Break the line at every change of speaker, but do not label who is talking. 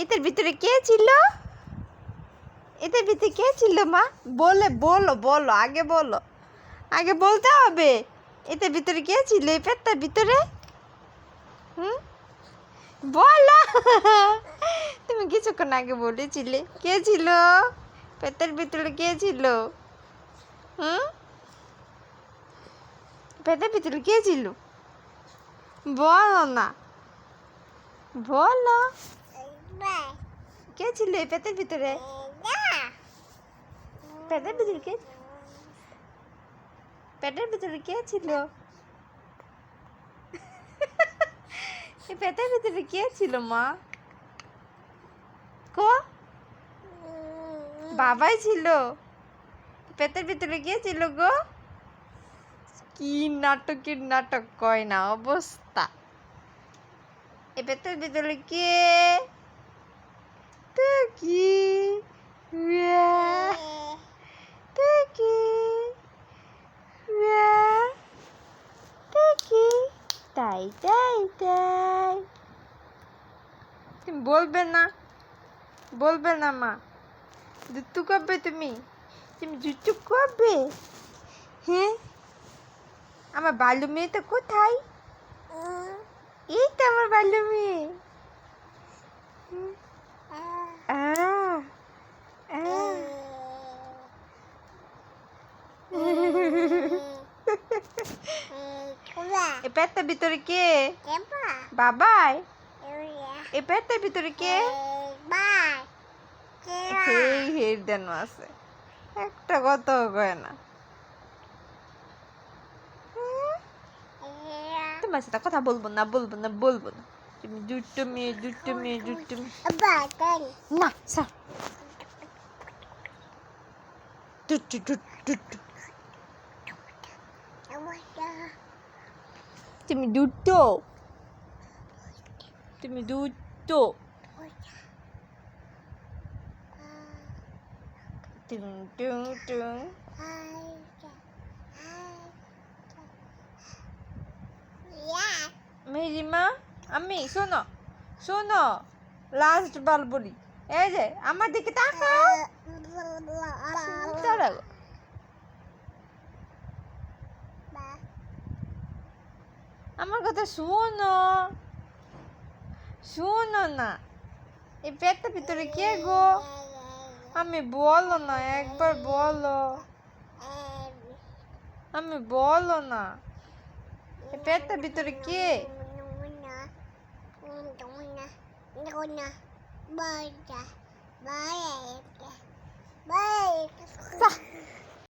এটার ভিতরে কে ছিল? এটার ভিতরে কে ছিল মা? বলো বলো, আগে বলো, আগে বলতে হবে। এটার ভিতরে কে ছিল? এই পেটটার ভিতরে বলো। তুমি কিছুক্ষণ আগে বলেছিলে কে ছিল পেটের ভিতরে, কে ছিল? পেটের ভিতরে কে ছিল? বলো না, বলো কে ছিল এই পেটের ভিতরে? পেটের ভিতরে কে? পেটের ভিতরে কে ছিল? এই পেটের ভিতরে কে ছিল মা? কো বাবাই ছিল। পেটের ভিতরে কে ছিল গো? কি নাটকের নাটক কয় না অবস্থা। এই পেটের ভিতরে কে? কি তাই তাই তাই তুমি বলবে না, বলবে না মা? জুতু করবে তুমি? তুমি জুতু করবে? হ্যাঁ, আমার বালু মেয়েটা কোথায়? এই তো আমার বালু মেয়ে। এই পেটের ভিতরে কে? বাবাই। এই পেটের ভিতরে কে? এই হের দেন আছে, একটা কথাও কয় না। তোমার সাথে কথা বলবো না, বলবো না, বলবো না। তুমি দুটো মেয়ে, দুটো মেয়ে, দুটো মেয়ে। না স্যার, তুমি দুটো, তুমি দুটো। টুং টুং টুং। মেরি মা, আমি শোনো শোনো, লাস্ট বার বলি, এই যে আমার দিকে তাকাও। দাঁড়াও, আমার কথা শোনো, শোনো না। এই পেটটার ভিতরে কে গো? আমি বলো না, একবার বলো, আমি বলো না। এই পেটটার ভিতরে কে?